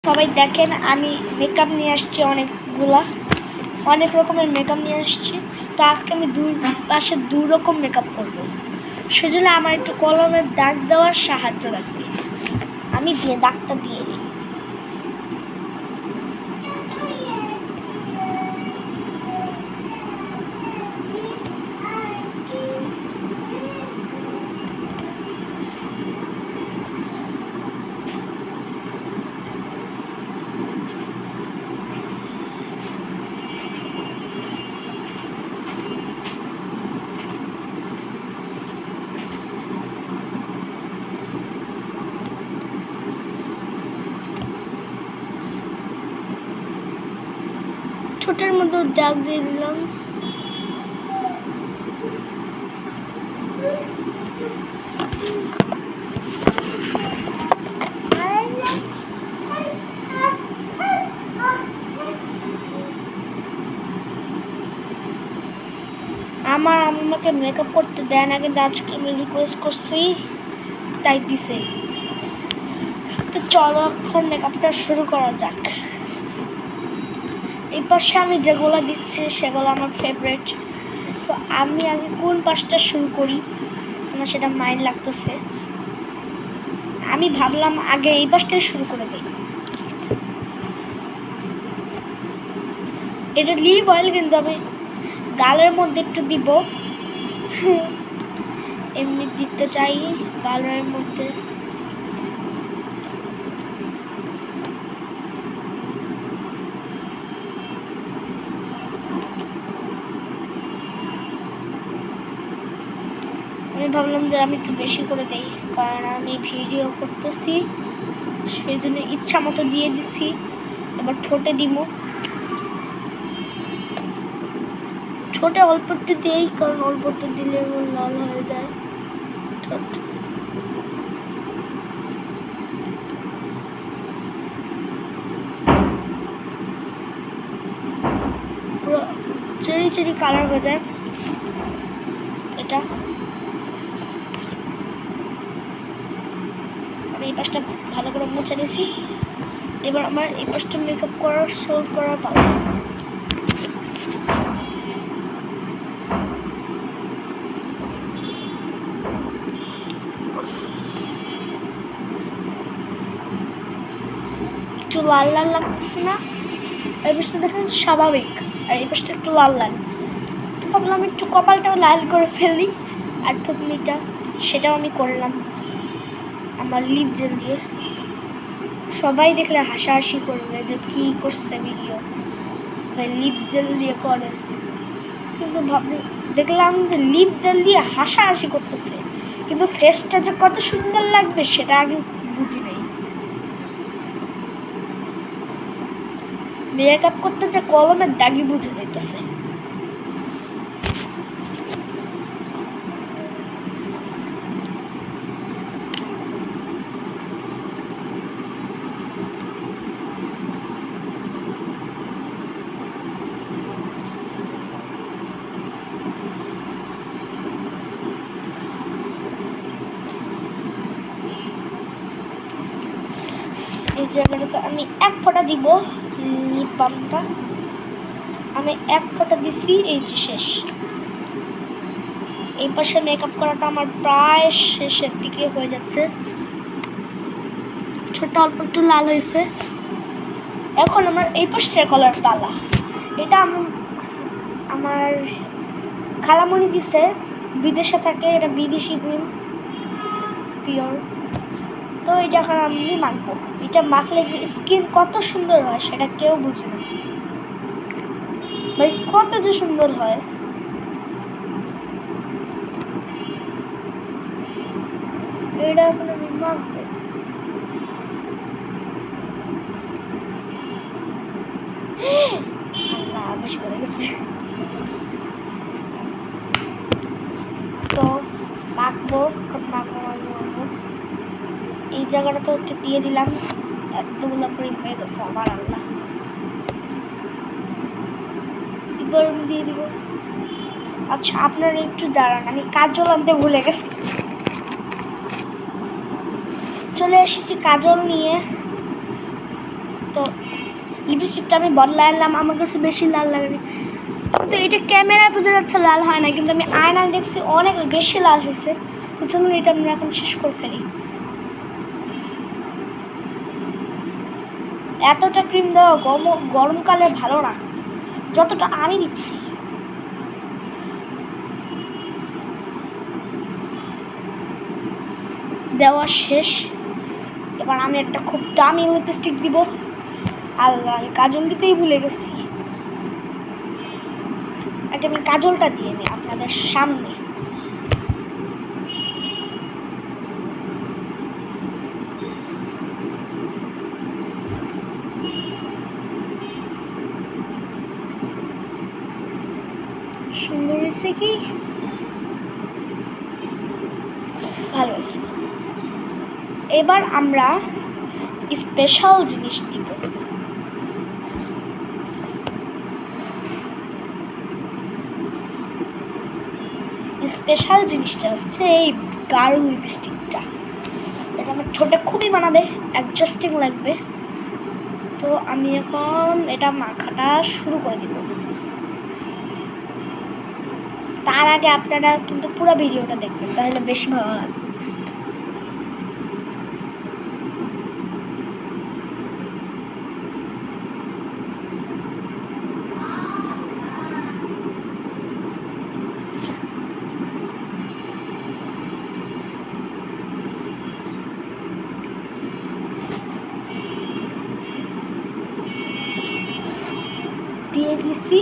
সবাই দেখেন আমি মেকআপ নিয়ে আসছি, অনেক রকমের মেকআপ নিয়ে আসছি। তো আজকে আমি দুই পাশে দুই রকম মেকআপ করবো, সেজন্য আমার একটু কলমের দাগ দেওয়ার সাহায্য লাগবে। আমি দাগটা দিয়ে দিই। ঠোঁটের মধ্যে দাগ দিয়ে দিলাম। আমার আমাকে মেকআপ করতে দেয় না, কিন্তু আজকে আমি রিকোয়েস্ট করছি তাই দিছে। তো চলো এখন মেকআপটা শুরু করা যাক। এই পাশে আমি যেগুলো দিচ্ছি সেগুলো আমার ফেভারিট। তো আমি আগে কোন পাশটা শুরু করি আমার সেটা মাইন্ড লাগতেছে। আমি ভাবলাম আগে এই পাশটাই শুরু করে দিই। এটা লিভ অয়েল, কিন্তু আমি গালের মধ্যে একটু দিব, এমনি দিতে চাই গালের মধ্যে। আমি ভাবলাম যে আমি একটু বেশি করে দিই, কারণ আমি ভিডিও করতেছি, সেই জন্য ইচ্ছা মতো দিয়ে দিছি। এবার ঠোঁটে দিব, ঠোঁটে অল্প একটু দিই, কারণ অল্প একটু দিলে লাল হয়ে যায় ঠোঁট। পুরো চেরি চেরি কালার হয়ে যায় এটা। আমি এই পাশটা ভালো করে মুছে নিয়েছি। এবার আমার এই পাশটা মেকআপ করার সোল্ড করার পালা। একটু লাল লাল লাগতেছে না? এই পাশটা দেখেন স্বাভাবিক, আর এই পাশটা একটু লাল লাল। তো ভাবলাম একটু কপালটাও লাল করে ফেলি, আর থুতনিটা সেটাও আমি করলাম আমার লিপ জেল দিয়ে। সবাই দেখলে হাসাহাসি করবে যে কী করছে ভিডিও, ভাই লিপ জেল দিয়ে করে। কিন্তু দেখলাম যে লিপ জেল দিয়ে হাসাহাসি করতেছে, কিন্তু ফেসটা যে কত সুন্দর লাগবে সেটা আগে বুঝি নাই। মেকআপ করতে যে কলমের দাগই বুঝে যাইতেছে। এই জায়গাটাতে আমি এক ফোঁটা দিব লিপ বামটা, আমি এক ফোঁটা দিছি, এই যে শেষ। এই পাশে মেকআপ করাটা আমার প্রায় শেষের দিকে হয়ে যাচ্ছে। ঠোঁটটা অল্প একটু লাল হয়েছে। এখন আমার এই পাশটার কালার পালা। এটা আমার খালামণি দিছে, বিদেশে থাকে, এটা বিদেশি ক্রিম পিওর। তো এটা এখন আমি মাখবো। এটা মাখলে যে স্কিন কত সুন্দর হয় সেটা কেউ বুঝে না ভাই, কত যে সুন্দর হয়। এটা এখন আমি মাখবো। আল্লাহ, বেশি করে গেছে। তো মাখবো, মাখবো। এই জায়গাটা তো একটু দিয়ে দিলাম, এতগুলো ক্রিম হয়ে গেছে আমার। আল্লাহ, এবার আমি দিয়ে দিব। আচ্ছা আপনারা একটু দাঁড়ান, আমি কাজল আনতে ভুলে গেছি। চলে এসেছি কাজল নিয়ে। তো লিপস্টিকটা আমি বদলায় আনলাম, আমার কাছে বেশি লাল লাগেনি। কিন্তু এটা ক্যামেরায় বোঝা যাচ্ছে লাল হয় না, কিন্তু আমি আয়নায় দেখছি অনেক বেশি লাল হয়েছে। তো চলুন এটা আমরা এখন শেষ করে ফেলি। এতটা ক্রিম দেওয়া গরমকালে ভালো না, যতটা আমি দিচ্ছি। দেওয়া শেষ। এবার আমি একটা খুব দামি লিপস্টিক দিব। আল্লাহ, আমি কাজল দিতেই ভুলে গেছি। আগে আমি কাজলটা দিয়ে নিই আপনাদের সামনে। সুন্দর হয়েছে কি? ভালো হয়েছে। এবার আমরা স্পেশাল জিনিস দিব। স্পেশাল জিনিসটা হচ্ছে এই গাঢ় লিপস্টিকটা। এটা আমার ঠোঁটে খুবই মানাবে, অ্যাডজাস্টিং লাগবে। তো আমি এখন এটা মাখাটা শুরু করে দিব। তার আগে আপনারা কিন্তু পুরো ভিডিওটা দেখবেন, তাহলে বেশি ভালো লাগবে। দিয়ে দিছি।